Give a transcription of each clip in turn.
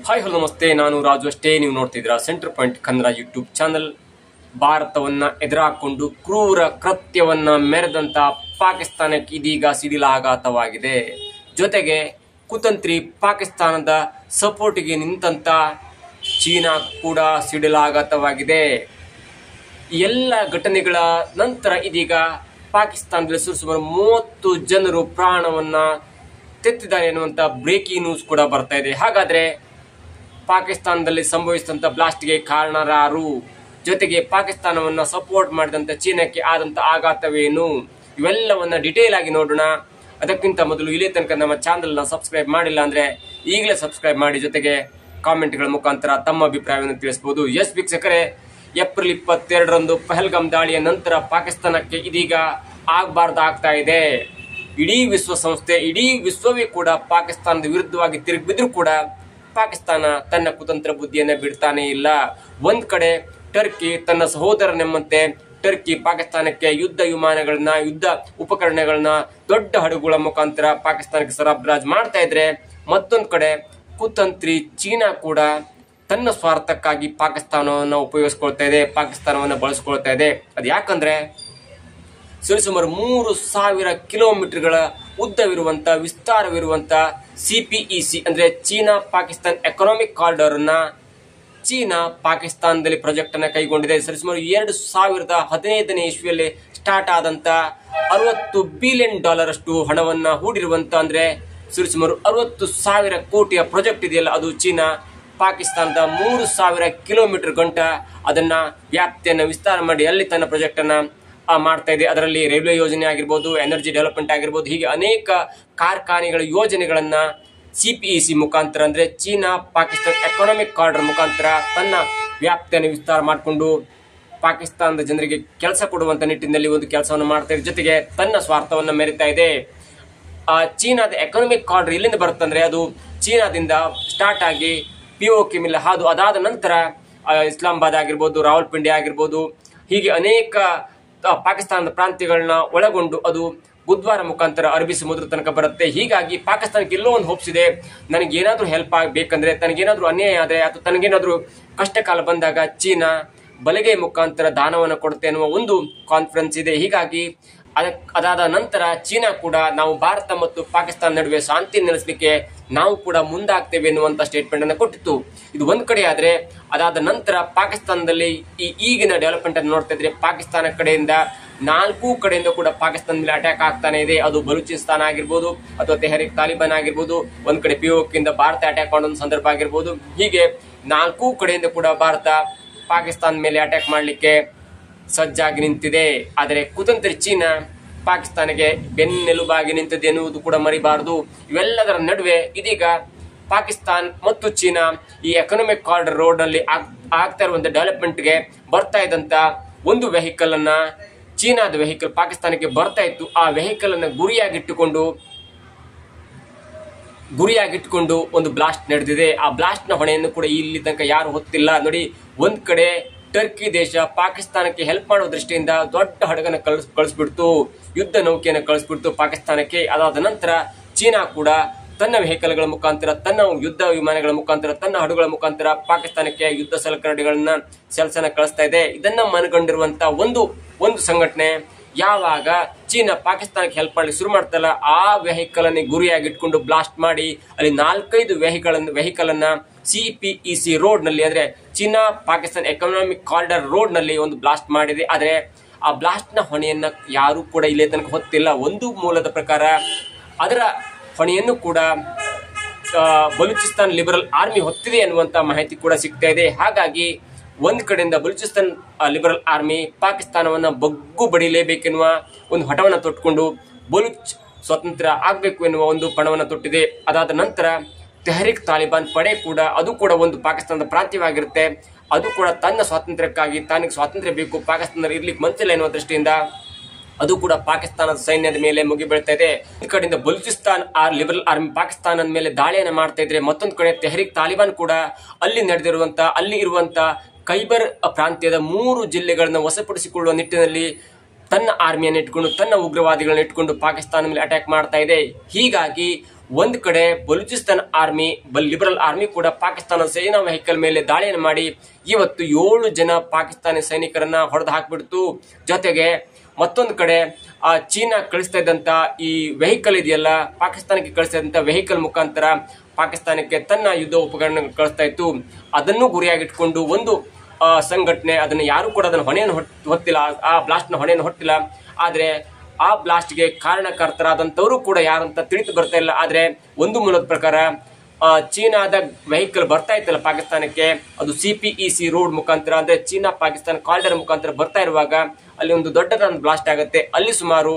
Hi hello ನಮಸ್ತೆ, ನಾನು ರಾಜು ಅಷ್ಟೇ. ನೀವು ನೋಡ್ತಿದ್ದೀರಾ centre point Kannada YouTube channel. ಭಾರತವನ್ನ ಎದುರಾಕೊಂಡು ಕ್ರೂರ ಕೃತ್ಯವನ್ನ ಮೆರೆದಂತ ಪಾಕಿಸ್ತಾನಕ್ಕೆ ಇದೀಗ ಸಿಡಿಲಾಘಾತವಾಗಿದೆ. ಜೊತೆಗೆ ಕುತಂತ್ರಿ ಪಾಕಿಸ್ತಾನದ ಸಪೋರ್ಟಿಗೆ ನಿಂತಂತ ಚೀನಾ ಕೂಡ ಸಿಡಿಲಾಘಾತವಾಗಿದೆ. ಎಲ್ಲ ಘಟನೆಗಳ ನಂತರ ಇದೀಗ ಪಾಕಿಸ್ತಾನದಲ್ಲಿ ಸುಮಾರು 30 ಜನರು ಪ್ರಾಣವನ್ನ ತೆತ್ತಿದ್ದಾರೆ ಎನ್ನುವಂತ ಬ್ರೇಕಿಂಗ್ ನ್ಯೂಸ್ ಕೂಡ ಬರ್ತಾ ಇದೆ. ಹಾಗಾದ್ರೆ ಪಾಕಿಸ್ತಾನದಲ್ಲಿ ಸಂಭವಿಸಿದಂತ ಬ್ಲಾಸ್ಟ್ಗೆ ಕಾರಣರಾರು, ಜೊತೆಗೆ ಪಾಕಿಸ್ತಾನವನ್ನ ಸಪೋರ್ಟ್ ಮಾಡಿದಂತ ಚೀನಾಕ್ಕೆ ಆದಂತ ಆಘಾತವೇನು, ಇವೆಲ್ಲವನ್ನ ಡಿಟೇಲ್ ಆಗಿ ನೋಡೋಣ. ಅದಕ್ಕಿಂತ ಮೊದಲು ಇಲ್ಲಿ ತನಕ ನಮ್ಮ ಚಾನಲ್ ನ ಸಬ್ಸ್ಕ್ರೈಬ್ ಮಾಡಿಲ್ಲ ಅಂದ್ರೆ ಈಗಲೇ ಸಬ್ಸ್ಕ್ರೈಬ್ ಮಾಡಿ, ಜೊತೆಗೆ ಕಾಮೆಂಟ್ಗಳ ಮುಖಾಂತರ ತಮ್ಮ ಅಭಿಪ್ರಾಯವನ್ನು ತಿಳಿಸಬಹುದು. ಎಸ್ ವೀಕ್ಷಕರೇ, ಏಪ್ರಿಲ್ 22ರಂದು ಪಹಲ್ಗಾಮ್ ದಾಳಿಯ ನಂತರ ಪಾಕಿಸ್ತಾನಕ್ಕೆ ಇದೀಗ ಆಗ್ತಾ ಇದೆ. ಇಡೀ ವಿಶ್ವಸಂಸ್ಥೆ, ಇಡೀ ವಿಶ್ವವೇ ಕೂಡ ಪಾಕಿಸ್ತಾನದ ವಿರುದ್ಧವಾಗಿ ತಿರುಗಿ ಬಿದ್ರೂ ಕೂಡ ಪಾಕಿಸ್ತಾನ ತನ್ನ ಕುತಂತ್ರ ಬುದ್ಧಿಯನ್ನ ಬಿಡ್ತಾನೆ ಇಲ್ಲ. ಒಂದ್ ಕಡೆ ಟರ್ಕಿ ತನ್ನ ಸಹೋದರನೆಂಬಂತೆ ಟರ್ಕಿ ಪಾಕಿಸ್ತಾನಕ್ಕೆ ಯುದ್ಧ ವಿಮಾನಗಳನ್ನ, ಯುದ್ಧ ಉಪಕರಣಗಳನ್ನ ದೊಡ್ಡ ಹಡಗುಗಳ ಮುಖಾಂತರ ಪಾಕಿಸ್ತಾನಕ್ಕೆ ಸರಬರಾಜು ಮಾಡ್ತಾ ಇದ್ರೆ, ಮತ್ತೊಂದ್ ಕಡೆ ಕುತಂತ್ರಿ ಚೀನಾ ಕೂಡ ತನ್ನ ಸ್ವಾರ್ಥಕ್ಕಾಗಿ ಪಾಕಿಸ್ತಾನವನ್ನು ಉಪಯೋಗಿಸ್ಕೊಳ್ತಾ ಇದೆ, ಪಾಕಿಸ್ತಾನವನ್ನು ಬಳಸ್ಕೊಳ್ತಾ ಇದೆ. ಅದು ಯಾಕಂದ್ರೆ ಸುಮಾರು 3000 ಕಿಲೋಮೀಟರ್ಗಳ ಉದ್ದವಿರುವಂತ, ವಿಸ್ತಾರವಿರುವಂತ CPEC ಅಂದ್ರೆ ಚೀನಾ ಪಾಕಿಸ್ತಾನ್ ಎಕನಾಮಿಕ್ ಕಾರಿಡಾರ್ ಅನ್ನ ಚೀನಾ ಪಾಕಿಸ್ತಾನದಲ್ಲಿ ಪ್ರಾಜೆಕ್ಟ್ ಅನ್ನ ಕೈಗೊಂಡಿದೆ. ಸುಮಾರು 2015ನೇ ಇಸ್ವಿಯಲ್ಲಿ ಸ್ಟಾರ್ಟ್ ಆದಂತ $60 ಬಿಲಿಯನ್ ಅಷ್ಟು ಹಣವನ್ನ ಹೂಡಿರುವಂತ, ಅಂದ್ರೆ ಸುಮಾರು 60,000 ಕೋಟಿಯ ಪ್ರಾಜೆಕ್ಟ್ ಇದೆಯಲ್ಲ, ಅದು ಚೀನಾ ಪಾಕಿಸ್ತಾನದ 3000 ಕಿಲೋಮೀಟರ್ ಗಂಟ ಅದನ್ನ ವ್ಯಾಪ್ತಿಯನ್ನ ವಿಸ್ತಾರ ಮಾಡಿ ಅಲ್ಲಿ ತನ್ನ ಪ್ರಾಜೆಕ್ಟ್ ಅನ್ನ ಮಾಡ್ತಾ ಇದೆ. ಅದರಲ್ಲಿ ರೈಲ್ವೆ ಯೋಜನೆ ಆಗಿರ್ಬೋದು, ಎನರ್ಜಿ ಡೆವಲಪ್ಮೆಂಟ್ ಆಗಿರ್ಬೋದು, ಹೀಗೆ ಅನೇಕ ಕಾರ್ಖಾನೆಗಳ ಯೋಜನೆಗಳನ್ನ CPEC ಮುಖಾಂತರ ಅಂದ್ರೆ ಚೀನಾ ಪಾಕಿಸ್ತಾನ್ ಎಕನಾಮಿಕ್ ಕಾರಿಡಾರ್ ಮುಖಾಂತರ ತನ್ನ ವ್ಯಾಪ್ತಿಯನ್ನು ವಿಸ್ತಾರ ಮಾಡಿಕೊಂಡು ಪಾಕಿಸ್ತಾನದ ಜನರಿಗೆ ಕೆಲಸ ಕೊಡುವಂತ ನಿಟ್ಟಿನಲ್ಲಿ ಒಂದು ಕೆಲಸವನ್ನು ಮಾಡ್ತಾ ಇದೆ. ಜೊತೆಗೆ ತನ್ನ ಸ್ವಾರ್ಥವನ್ನ ಮೆರಿತಾ ಇದೆ. ಚೀನಾದ ಎಕನಾಮಿಕ್ ಕಾರಿಡಾರ್ ಎಲ್ಲಿಂದ ಬರುತ್ತಂದ್ರೆ ಅದು ಚೀನಾದಿಂದ ಸ್ಟಾರ್ಟ್ ಆಗಿ POK ಮಿಲ್ ಹಾದು ಅದಾದ ನಂತರ ಇಸ್ಲಾಮಾಬಾದ್ ಆಗಿರ್ಬೋದು, ರಾವಲ್ಪಿಂಡಿ ಆಗಿರ್ಬೋದು, ಹೀಗೆ ಅನೇಕ ಪಾಕಿಸ್ತಾನದ ಪ್ರಾಂತ್ಯಗಳನ್ನ ಒಳಗೊಂಡು ಅದು ಬುಧವಾರ ಮುಖಾಂತರ ಅರಬ್ಬಿ ಸಮುದ್ರ ತನಕ ಬರುತ್ತೆ. ಹೀಗಾಗಿ ಪಾಕಿಸ್ತಾನಕ್ಕೆ ಎಲ್ಲೋ ಒಂದು ಹೋಪ್ಸ್ ಇದೆ, ನನಗೇನಾದ್ರೂ ಹೆಲ್ಪ್ ಆಗಬೇಕಂದ್ರೆ, ತನಗೇನಾದ್ರೂ ಅನ್ಯಾಯ ಆದ್ರೆ ಅಥವಾ ತನಗೇನಾದ್ರೂ ಕಷ್ಟ ಕಾಲ ಬಂದಾಗ ಚೀನಾ ಬಲಗೈ ಮುಖಾಂತರ ದಾನವನ್ನು ಕೊಡುತ್ತೆ ಅನ್ನುವ ಒಂದು ಕಾನ್ಫಿಡೆನ್ಸ್ ಇದೆ. ಹೀಗಾಗಿ ಅದಾದ ನಂತರ ಚೀನಾ ಕೂಡ ನಾವು ಭಾರತ ಮತ್ತು ಪಾಕಿಸ್ತಾನ ನಡುವೆ ಶಾಂತಿ ನೆಲೆಸಲಿಕ್ಕೆ ನಾವು ಕೂಡ ಮುಂದಾಗ್ತೇವೆ ಎನ್ನುವಂತ ಸ್ಟೇಟ್ಮೆಂಟ್ ಅನ್ನು ಕೊಟ್ಟಿತ್ತು. ಇದು ಒಂದ್ ಕಡೆ ಆದ್ರೆ, ಅದಾದ ನಂತರ ಪಾಕಿಸ್ತಾನದಲ್ಲಿ ಈಗಿನ ಡೆವಲಪ್ಮೆಂಟ್ ಅನ್ನು ನೋಡ್ತಾ ಇದ್ರೆ ಪಾಕಿಸ್ತಾನ ಕಡೆಯಿಂದ 4 ಕಡೆಯಿಂದ ಕೂಡ ಪಾಕಿಸ್ತಾನ ಮೇಲೆ ಅಟ್ಯಾಕ್ ಆಗ್ತಾನೆ ಇದೆ. ಅದು ಬಲೂಚಿಸ್ತಾನ ಆಗಿರ್ಬೋದು ಅಥವಾ ತೆಹರಿಕ್ ತಾಲಿಬಾನ್ ಆಗಿರ್ಬೋದು, ಒಂದ್ ಕಡೆ POK ಇಂದ ಭಾರತ ಅಟ್ಯಾಕ್ ಮಾಡೋ ಸಂದರ್ಭ ಆಗಿರ್ಬೋದು, ಹೀಗೆ 4 ಕಡೆಯಿಂದ ಕೂಡ ಭಾರತ ಪಾಕಿಸ್ತಾನ ಮೇಲೆ ಅಟ್ಯಾಕ್ ಮಾಡ್ಲಿಕ್ಕೆ ಸಜ್ಜಾಗಿ ನಿಂತಿದೆ. ಆದರೆ ಕುತಂತ್ರಿ ಚೀನಾ ಪಾಕಿಸ್ತಾನಕ್ಕೆ ಬೆನ್ನೆಲುಬಾಗಿ ನಿಂತಿದೆ ಎನ್ನುವುದು ಕೂಡ ಮರಿಬಾರದು. ಇವೆಲ್ಲದರ ನಡುವೆ ಇದೀಗ ಪಾಕಿಸ್ತಾನ್ ಮತ್ತು ಚೀನಾ ಈ ಎಕನಾಮಿಕ್ ಕಾರಿಡಾರ್ ರೋಡ್ ನಲ್ಲಿ ಆಗ್ತಾ ಇರುವಂತ ಡೆವಲಪ್ಮೆಂಟ್ಗೆ ಬರ್ತಾ ಇದ್ದಂತ ಒಂದು ವೆಹಿಕಲ್ ಅನ್ನ, ಚೀನಾದ ವೆಹಿಕಲ್ ಪಾಕಿಸ್ತಾನಕ್ಕೆ ಬರ್ತಾ ಇತ್ತು. ಆ ವೆಹಿಕಲ್ ಅನ್ನ ಗುರಿಯಾಗಿಟ್ಟುಕೊಂಡು ಒಂದು ಬ್ಲಾಸ್ಟ್ ನಡೆದಿದೆ. ಆ ಬ್ಲಾಸ್ಟ್ ನ ಹೊಣೆಯನ್ನು ಕೂಡ ಇಲ್ಲಿ ತನಕ ಯಾರು ಹೊತ್ತಿಲ್ಲ. ನೋಡಿ, ಒಂದ್ ಕಡೆ ಟರ್ಕಿ ದೇಶ ಪಾಕಿಸ್ತಾನಕ್ಕೆ ಹೆಲ್ಪ್ ಮಾಡೋ ದೃಷ್ಟಿಯಿಂದ ದೊಡ್ಡ ಹಡಗನ್ನ ಕಳಿಸ್ಬಿಡ್ತು, ಯುದ್ಧ ನೌಕೆಯನ್ನು ಕಳಿಸ್ಬಿಡ್ತು ಪಾಕಿಸ್ತಾನಕ್ಕೆ. ಅದಾದ ನಂತರ ಚೀನಾ ಕೂಡ ತನ್ನ ವೆಹಿಕಲ್ಗಳ ಮುಖಾಂತರ, ತನ್ನ ಯುದ್ಧ ವಿಮಾನಗಳ ಮುಖಾಂತರ, ತನ್ನ ಹಡಗುಗಳ ಮುಖಾಂತರ ಪಾಕಿಸ್ತಾನಕ್ಕೆ ಯುದ್ಧ ಸಲಕರಣೆಗಳನ್ನ ಸೆಲ್ಸನ್ನ ಕಳಿಸ್ತಾ ಇದೆ. ಇದನ್ನ ಮನಗಂಡಿರುವಂತ ಒಂದು ಸಂಘಟನೆ ಯಾವಾಗ ಚೀನಾ ಪಾಕಿಸ್ತಾನಕ್ಕೆ ಹೆಲ್ಪ್ ಮಾಡ್ಲಿಕ್ಕೆ ಶುರು ಮಾಡ್ತಲ್ಲ, ಆ ವೆಹಿಕಲ್ ಅನ್ನು ಗುರಿಯಾಗಿಟ್ಕೊಂಡು ಬ್ಲಾಸ್ಟ್ ಮಾಡಿ ಅಲ್ಲಿ 4-5 ವೆಹಿಕಲ್ ಅನ್ನ CPEC ರೋಡ್ ನಲ್ಲಿ, ಅಂದ್ರೆ China Pakistan economic corridor road ನಲ್ಲಿ ಒಂದು ಬ್ಲಾಸ್ಟ್ ಮಾಡಿದೆ. ಆದ್ರೆ ಆ ಬ್ಲಾಸ್ಟ್ ನ ಹೊಣೆಯನ್ನ ಯಾರು ಕೂಡ ಇಲ್ಲೇ ತನಕ ಹೊತ್ತಿಲ್ಲ. ಒಂದು ಮೂಲದ ಪ್ರಕಾರ ಅದರ ಹೊಣೆಯನ್ನು ಕೂಡ ಬಲೂಚಿಸ್ತಾನ್ ಲಿಬರಲ್ ಆರ್ಮಿ ಹೊತ್ತಿದೆ ಅನ್ನುವಂತ ಮಾಹಿತಿ ಕೂಡ ಸಿಗ್ತಾ ಇದೆ. ಹಾಗಾಗಿ ಒಂದ್ ಕಡೆಯಿಂದ ಬಲೂಚಿಸ್ತಾನ್ ಲಿಬರಲ್ ಆರ್ಮಿ ಪಾಕಿಸ್ತಾನವನ್ನ ಬಗ್ಗು ಬಡಿಲೇಬೇಕೆನ್ನುವ ಒಂದು ಹಠವನ್ನ ತೊಟ್ಟುಕೊಂಡು ಬಲೂಚ್ ಸ್ವತಂತ್ರ ಆಗ್ಬೇಕು ಎನ್ನುವ ಒಂದು ಪಣವನ್ನ ತೊಟ್ಟಿದೆ. ಅದಾದ ನಂತರ ತೆಹರಿಕ್ ತಾಲಿಬಾನ್ ಪಡೆ ಕೂಡ, ಅದು ಕೂಡ ಒಂದು ಪಾಕಿಸ್ತಾನದ ಪ್ರಾಂತ್ಯವಾಗಿರುತ್ತೆ. ಅದು ಕೂಡ ತನ್ನ ಸ್ವಾತಂತ್ರ್ಯಕ್ಕಾಗಿ, ತನಗೆ ಸ್ವಾತಂತ್ರ್ಯ ಬೇಕು, ಪಾಕಿಸ್ತಾನದಲ್ಲಿ ಇರ್ಲಿಕ್ಕೆ ಮನಸ್ಸಿಲ್ಲ ಎನ್ನುವ ದೃಷ್ಟಿಯಿಂದ ಅದು ಕೂಡ ಪಾಕಿಸ್ತಾನದ ಸೈನ್ಯದ ಮೇಲೆ ಮುಗಿಬೀಳ್ತಾ ಇದೆ. ಈ ಕಡೆಯಿಂದ ಬಲೂಚಿಸ್ತಾನ್ ಲಿಬರಲ್ ಆರ್ಮಿ ಪಾಕಿಸ್ತಾನದ ಮೇಲೆ ದಾಳಿಯನ್ನು ಮಾಡ್ತಾ ಇದ್ರೆ, ಮತ್ತೊಂದು ಕಡೆ ತೆಹರಿಕ್ ತಾಲಿಬಾನ್ ಕೂಡ ಅಲ್ಲಿ ಇರುವಂತ ಖೈಬರ್ ಪ್ರಾಂತ್ಯದ 3 ಜಿಲ್ಲೆಗಳನ್ನು ವಶಪಡಿಸಿಕೊಳ್ಳುವ ನಿಟ್ಟಿನಲ್ಲಿ ತನ್ನ ಆರ್ಮಿಯನ್ನು ಇಟ್ಕೊಂಡು, ತನ್ನ ಉಗ್ರವಾದಿಗಳನ್ನ ಇಟ್ಕೊಂಡು ಪಾಕಿಸ್ತಾನ ಮೇಲೆ ಅಟ್ಯಾಕ್ ಮಾಡ್ತಾ ಇದೆ. ಹೀಗಾಗಿ ಒಂದ್ ಕಡೆ ಬಲೂಚಿಸ್ತಾನ್ ಆರ್ಮಿ ಲಿಬರಲ್ ಆರ್ಮಿ ಕೂಡ ಪಾಕಿಸ್ತಾನ ಸೇನಾ ವೆಹಿಕಲ್ ಮೇಲೆ ದಾಳಿಯನ್ನು ಮಾಡಿ ಇವತ್ತು 7 ಜನ ಪಾಕಿಸ್ತಾನಿ ಸೈನಿಕರನ್ನ ಹೊಡೆದು ಹಾಕ್ಬಿಡ್ತು. ಜೊತೆಗೆ ಮತ್ತೊಂದು ಕಡೆ ಚೀನಾ ಕಳಿಸ್ತಾ ಇದ್ದಂತ ಈ ವೆಹಿಕಲ್ ಇದೆಯಲ್ಲ, ಪಾಕಿಸ್ತಾನಕ್ಕೆ ಕಳಿಸ್ತಾ ಇದ್ದಂತ ವೆಹಿಕಲ್ ಮುಖಾಂತರ ಪಾಕಿಸ್ತಾನಕ್ಕೆ ತನ್ನ ಯುದ್ಧ ಉಪಕರಣ ಕಳಿಸ್ತಾ ಇತ್ತು. ಅದನ್ನು ಗುರಿಯಾಗಿಟ್ಕೊಂಡು ಒಂದು ಸಂಘಟನೆ, ಅದನ್ನ ಯಾರು ಕೂಡ ಅದನ್ನ ಹೊಣೆಯನ್ನು ಹೊತ್ತಿಲ್ಲ, ಆ ಬ್ಲಾಸ್ಟ್ ನ ಹೊಣೆಯನ್ನು ಹೊಟ್ಟಿಲ್ಲ. ಆದ್ರೆ ಆ ಬ್ಲಾಸ್ಟ್ ಗೆ ಕಾರಣಕರ್ತರಾದಂತವರು ಕೂಡ ಯಾರಂತ ತಿಳಿದು ಬರ್ತಾ ಇಲ್ಲ. ಆದ್ರೆ ಒಂದು ಮೂಲದ ಪ್ರಕಾರ ಚೀನಾದ ವೆಹಿಕಲ್ ಬರ್ತಾ ಇತ್ತಲ್ಲ ಪಾಕಿಸ್ತಾನಕ್ಕೆ, ಅದು CPEC ರೋಡ್ ಮುಖಾಂತರ ಅಂದ್ರೆ ಚೀನಾ ಪಾಕಿಸ್ತಾನ ಕಾರಿಡಾರ್ ಮುಖಾಂತರ ಬರ್ತಾ ಇರುವಾಗ ಅಲ್ಲಿ ಒಂದು ದೊಡ್ಡದಾದ ಬ್ಲಾಸ್ಟ್ ಆಗುತ್ತೆ. ಅಲ್ಲಿ ಸುಮಾರು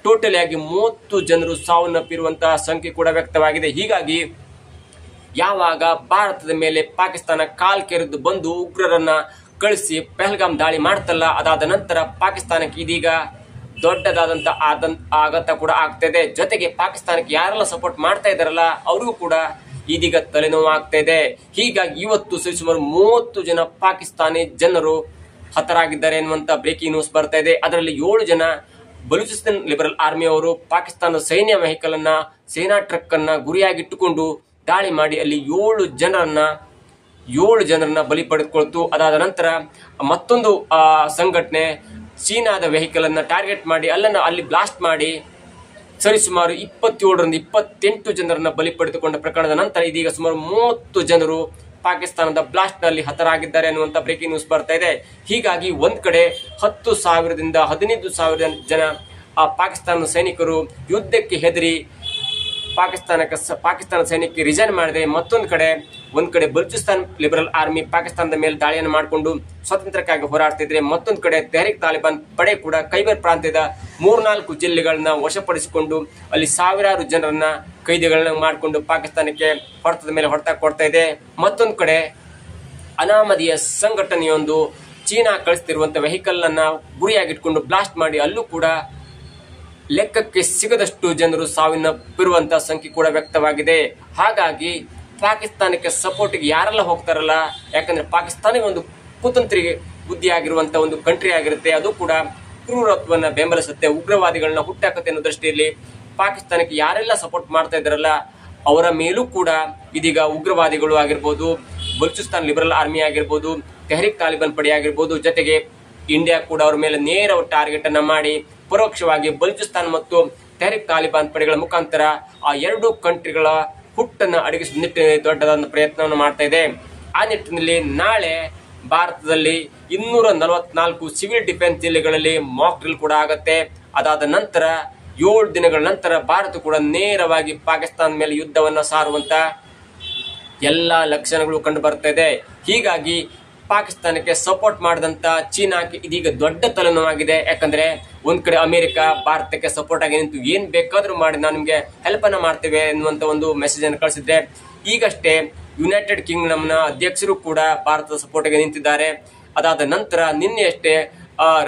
ಟೋಟಲಿ ಆಗಿ 30 ಜನರು ಸಾವನ್ನಪ್ಪಿರುವಂತಹ ಸಂಖ್ಯೆ ಕೂಡ ವ್ಯಕ್ತವಾಗಿದೆ. ಹೀಗಾಗಿ ಯಾವಾಗ ಭಾರತದ ಮೇಲೆ ಪಾಕಿಸ್ತಾನ ಕಾಲ್ ಕೆರೆದು ಬಂದು ಉಗ್ರರನ್ನ ಕಳಿಸಿ ಪಹಲ್ಗಾಮ್ ದಾಳಿ ಮಾಡ್ತಲ್ಲ, ಅದಾದ ನಂತರ ಪಾಕಿಸ್ತಾನಕ್ಕೆ ಇದೀಗ ದೊಡ್ಡದಾದಂತ ಆಘಾತ ಕೂಡ ಆಗ್ತಾ ಇದೆ. ಜೊತೆಗೆ ಪಾಕಿಸ್ತಾನಕ್ಕೆ ಯಾರೆಲ್ಲ ಸಪೋರ್ಟ್ ಮಾಡ್ತಾ ಇದಾರಲ್ಲ ಅವ್ರಿಗೂ ಕೂಡ ಇದೀಗ ತಲೆನೋವು ಆಗ್ತಾ ಇದೆ. ಹೀಗಾಗಿ ಇವತ್ತು ಸರಿಸುಮಾರು 30 ಜನ ಪಾಕಿಸ್ತಾನಿ ಜನರು ಹತರಾಗಿದ್ದಾರೆ ಎನ್ನುವಂತ ಬ್ರೇಕಿಂಗ್ ನ್ಯೂಸ್ ಬರ್ತಾ ಇದೆ. ಅದರಲ್ಲಿ 7 ಜನ ಬಲೂಚಿಸ್ತಾನ್ ಲಿಬರಲ್ ಆರ್ಮಿ ಅವರು ಪಾಕಿಸ್ತಾನದ ಸೈನ್ಯ ವೆಹಿಕಲ್ ಅನ್ನ, ಸೇನಾ ಟ್ರಕ್ ಅನ್ನ ಗುರಿಯಾಗಿಟ್ಟುಕೊಂಡು ದಾಳಿ ಮಾಡಿ ಅಲ್ಲಿ 7 ಜನರನ್ನ ಬಲಿ ಪಡೆದುಕೊಳ್ತು. ಅದಾದ ನಂತರ ಮತ್ತೊಂದು ಸಂಘಟನೆ ಚೀನಾದ ವೆಹಿಕಲ್ ಅನ್ನ ಟಾರ್ಗೆಟ್ ಮಾಡಿ ಅಲ್ಲಿ ಬ್ಲಾಸ್ಟ್ ಮಾಡಿ ಸರಿಸುಮಾರು 27ರಿಂದ 28 ಜನರನ್ನ ಬಲಿ ಪಡೆದುಕೊಂಡ ಪ್ರಕರಣದ ನಂತರ ಇದೀಗ ಸುಮಾರು 30 ಜನರು ಪಾಕಿಸ್ತಾನದ ಬ್ಲಾಸ್ಟ್ ನಲ್ಲಿ ಹತರಾಗಿದ್ದಾರೆ ಅನ್ನುವಂತ ಬ್ರೇಕಿಂಗ್ ನ್ಯೂಸ್ ಬರ್ತಾ ಇದೆ. ಹೀಗಾಗಿ ಒಂದ್ ಕಡೆ 10,000ದಿಂದ 15,000 ಜನ ಪಾಕಿಸ್ತಾನದ ಸೈನಿಕರು ಯುದ್ಧಕ್ಕೆ ಹೆದರಿ ಪಾಕಿಸ್ತಾನ ಸೈನ್ಯಕ್ಕೆ ರಿಸೈನ್ ಮಾಡಿದ್ರೆ, ಮತ್ತೊಂದು ಕಡೆ ಬಲೂಚಿಸ್ತಾನ್ ಲಿಬರಲ್ ಆರ್ಮಿ ಪಾಕಿಸ್ತಾನದ ಮೇಲೆ ದಾಳಿಯನ್ನು ಮಾಡಿಕೊಂಡು ಸ್ವಾತಂತ್ರ್ಯಕ್ಕಾಗಿ ಹೋರಾಡ್ತಿದ್ರೆ, ಮತ್ತೊಂದು ಕಡೆ ತೆಹರಿಕ್ ತಾಲಿಬಾನ್ ಪಡೆ ಕೂಡ ಖೈಬರ್ ಪ್ರಾಂತ್ಯದ 3-4 ಜಿಲ್ಲೆಗಳನ್ನ ವಶಪಡಿಸಿಕೊಂಡು ಅಲ್ಲಿ ಸಾವಿರಾರು ಜನರನ್ನ ಕೈದಿಗಳನ್ನ ಮಾಡಿಕೊಂಡು ಪಾಕಿಸ್ತಾನಕ್ಕೆ ಹೊಡೆತದ ಮೇಲೆ ಹೊಡೆತ ಕೊಡ್ತಾ ಇದೆ. ಮತ್ತೊಂದು ಕಡೆ ಅನಾಮಧೀಯ ಸಂಘಟನೆಯೊಂದು ಚೀನಾ ಕಳಿಸ್ತಿರುವಂತಹ ವೆಹಿಕಲ್ ಅನ್ನ ಗುರಿಯಾಗಿಟ್ಕೊಂಡು ಬ್ಲಾಸ್ಟ್ ಮಾಡಿ ಅಲ್ಲೂ ಕೂಡ ಲೆಕ್ಕಕ್ಕೆ ಸಿಗದಷ್ಟು ಜನರು ಸಾವನ್ನಪ್ಪಿರುವಂತಹ ಸಂಖ್ಯೆ ಕೂಡ ವ್ಯಕ್ತವಾಗಿದೆ. ಹಾಗಾಗಿ ಪಾಕಿಸ್ತಾನಕ್ಕೆ ಸಪೋರ್ಟ್ಗೆ ಯಾರೆಲ್ಲ ಹೋಗ್ತಾರಲ್ಲ, ಯಾಕಂದ್ರೆ ಪಾಕಿಸ್ತಾನ ಒಂದು ಕುತಂತ್ರಿ ಬುದ್ಧಿ ಆಗಿರುವಂತಹ ಒಂದು ಕಂಟ್ರಿ ಆಗಿರುತ್ತೆ, ಅದು ಕೂಡ ಕ್ರೂರತ್ವನ್ನ ಬೆಂಬಲಿಸುತ್ತೆ, ಉಗ್ರವಾದಿಗಳನ್ನ ಹುಟ್ಟಾಕತ್ತೆ ಅನ್ನೋ ದೃಷ್ಟಿಯಲ್ಲಿ ಪಾಕಿಸ್ತಾನಕ್ಕೆ ಯಾರೆಲ್ಲ ಸಪೋರ್ಟ್ ಮಾಡ್ತಾ ಇದಾರಲ್ಲ ಅವರ ಮೇಲೂ ಕೂಡ ಇದೀಗ ಉಗ್ರವಾದಿಗಳು ಆಗಿರ್ಬೋದು, ಬಲೂಚಿಸ್ತಾನ್ ಲಿಬರಲ್ ಆರ್ಮಿ ಆಗಿರ್ಬೋದು, ತೆಹರಿಕ್ ತಾಲಿಬಾನ್ ಪಡೆ ಆಗಿರ್ಬೋದು, ಜೊತೆಗೆ ಇಂಡಿಯಾ ಕೂಡ ಅವರ ಮೇಲೆ ನೇರ ಟಾರ್ಗೆಟ್ ಅನ್ನ ಮಾಡಿ ಪರೋಕ್ಷವಾಗಿ ಬಲೂಚಿಸ್ತಾನ್ ಮತ್ತು ತೆಹರಿಕ್ ತಾಲಿಬಾನ್ ಪಡೆಗಳ ಮುಖಾಂತರ ಆ 2 ಕಂಟ್ರಿಗಳ ಹುಟ್ಟನ್ನು ಅಡಗಿಸುವ ನಿಟ್ಟಿನಲ್ಲಿ ದೊಡ್ಡದಾದ ಪ್ರಯತ್ನವನ್ನು ಮಾಡ್ತಾ ಇದೆ. ಆ ನಿಟ್ಟಿನಲ್ಲಿ ನಾಳೆ ಭಾರತದಲ್ಲಿ 244 ಸಿವಿಲ್ ಡಿಫೆನ್ಸ್ ಜಿಲ್ಲೆಗಳಲ್ಲಿ ಮಾಕ್ ಡ್ರಿಲ್ ಕೂಡ ಆಗತ್ತೆ. ಅದಾದ ನಂತರ 7 ದಿನಗಳ ನಂತರ ಭಾರತ ಕೂಡ ನೇರವಾಗಿ ಪಾಕಿಸ್ತಾನ ಮೇಲೆ ಯುದ್ಧವನ್ನ ಸಾರುವಂತ ಎಲ್ಲಾ ಲಕ್ಷಣಗಳು ಕಂಡು ಬರ್ತಾ ಇದೆ. ಹೀಗಾಗಿ ಪಾಕಿಸ್ತಾನಕ್ಕೆ ಸಪೋರ್ಟ್ ಮಾಡಿದಂತ ಚೀನಾಕ್ಕೆ ಇದೀಗ ದೊಡ್ಡ ತಲೆನೋವಾಗಿದೆ. ಯಾಕಂದ್ರೆ ಒಂದ್ ಕಡೆ ಅಮೆರಿಕ ಭಾರತಕ್ಕೆ ಸಪೋರ್ಟ್ ಆಗಿ ನಿಂತು ಏನ್ ಬೇಕಾದ್ರೂ ಮಾಡಿ ನಾವು ನಿಮ್ಗೆ ಹೆಲ್ಪ್ ಅನ್ನ ಮಾಡ್ತೇವೆ ಎನ್ನುವಂತ ಒಂದು ಮೆಸೇಜ್ ಅನ್ನು ಕಳಿಸಿದ್ರೆ, ಈಗಷ್ಟೇ ಯುನೈಟೆಡ್ ಕಿಂಗ್ಡಮ್ ನ ಅಧ್ಯಕ್ಷರು ಕೂಡ ಭಾರತದ ಸಪೋರ್ಟ್ ಗೆ ನಿಂತಿದ್ದಾರೆ. ಅದಾದ ನಂತರ ನಿನ್ನೆಯಷ್ಟೇ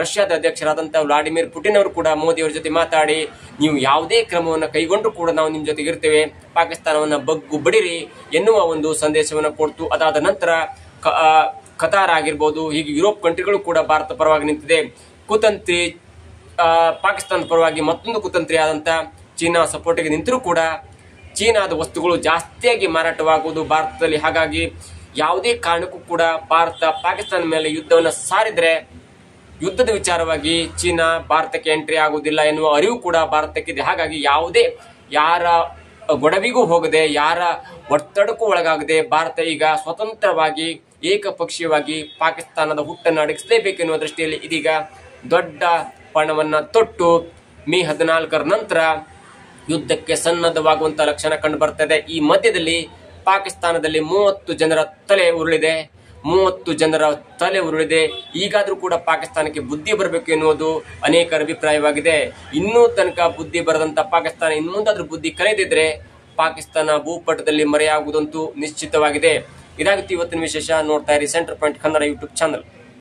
ರಷ್ಯಾದ ಅಧ್ಯಕ್ಷರಾದಂತಹ ವ್ಲಾಡಿಮಿರ್ ಪುಟಿನ್ ಅವರು ಕೂಡ ಮೋದಿ ಅವರ ಜೊತೆ ಮಾತಾಡಿ, ನೀವು ಯಾವುದೇ ಕ್ರಮವನ್ನು ಕೈಗೊಂಡ್ರು ಕೂಡ ನಾವು ನಿಮ್ ಜೊತೆಗೆ ಇರ್ತೇವೆ, ಪಾಕಿಸ್ತಾನವನ್ನ ಬಗ್ಗು ಬಡಿರಿ ಎನ್ನುವ ಒಂದು ಸಂದೇಶವನ್ನು ಕೊಡ್ತು. ಅದಾದ ನಂತರ ಕತಾರ್ ಆಗಿರ್ಬೋದು, ಹೀಗೆ ಯುರೋಪ್ ಕಂಟ್ರಿಗಳು ಕೂಡ ಭಾರತ ಪರವಾಗಿ ನಿಂತಿದೆ. ಕುತಂತ್ರಿ ಪಾಕಿಸ್ತಾನದ ಪರವಾಗಿ ಮತ್ತೊಂದು ಕುತಂತ್ರಿ ಆದಂತ ಚೀನಾ ಸಪೋರ್ಟ್ಗೆ ನಿಂತರೂ ಕೂಡ ಚೀನಾದ ವಸ್ತುಗಳು ಜಾಸ್ತಿಯಾಗಿ ಮಾರಾಟವಾಗುವುದು ಭಾರತದಲ್ಲಿ. ಹಾಗಾಗಿ ಯಾವುದೇ ಕಾರಣಕ್ಕೂ ಕೂಡ ಭಾರತ ಪಾಕಿಸ್ತಾನ ಮೇಲೆ ಯುದ್ಧವನ್ನು ಸಾರಿದ್ರೆ ಯುದ್ಧದ ವಿಚಾರವಾಗಿ ಚೀನಾ ಭಾರತಕ್ಕೆ ಎಂಟ್ರಿ ಆಗುವುದಿಲ್ಲ ಎನ್ನುವ ಅರಿವು ಕೂಡ ಭಾರತಕ್ಕಿದೆ. ಹಾಗಾಗಿ ಯಾರ ಗೊಡವಿಗೂ ಹೋಗದೆ, ಯಾರ ಒತ್ತಡಕ್ಕೂ ಒಳಗಾಗದೆ ಭಾರತ ಈಗ ಸ್ವತಂತ್ರವಾಗಿ ಏಕಪಕ್ಷೀಯವಾಗಿ ಪಾಕಿಸ್ತಾನದ ಹುಟ್ಟನ್ನು ಅಡಗಿಸಲೇಬೇಕೆನ್ನುವ ದೃಷ್ಟಿಯಲ್ಲಿ ಇದೀಗ ದೊಡ್ಡ ಪಣವನ್ನ ತೊಟ್ಟು ಮೇ 14ರ ನಂತರ ಯುದ್ಧಕ್ಕೆ ಸನ್ನದ್ಧವಾಗುವಂತಹ ಲಕ್ಷಣ ಕಂಡು ಬರ್ತಾ ಇದೆ. ಈ ಮಧ್ಯದಲ್ಲಿ ಪಾಕಿಸ್ತಾನದಲ್ಲಿ 30 ಜನರ ತಲೆ ಉರುಳಿದೆ. ಈಗಾದ್ರೂ ಕೂಡ ಪಾಕಿಸ್ತಾನಕ್ಕೆ ಬುದ್ಧಿ ಬರಬೇಕು ಎನ್ನುವುದು ಅನೇಕರ ಅಭಿಪ್ರಾಯವಾಗಿದೆ. ಇನ್ನೂ ತನಕ ಬುದ್ಧಿ ಬರದಂತ ಪಾಕಿಸ್ತಾನ ಇನ್ನು ಮುಂದಾದ್ರೂ ಬುದ್ಧಿ ಕಲಿದಿದ್ರೆ ಪಾಕಿಸ್ತಾನ ಭೂಪಟದಲ್ಲಿ ಮರೆಯಾಗುವುದಂತೂ ನಿಶ್ಚಿತವಾಗಿದೆ. ಇದಾಗಿತ್ತು ಇವತ್ತಿನ ವಿಶೇಷ. ನೋಡ್ತಾ ಇರಿ centre point Kannada YouTube channel.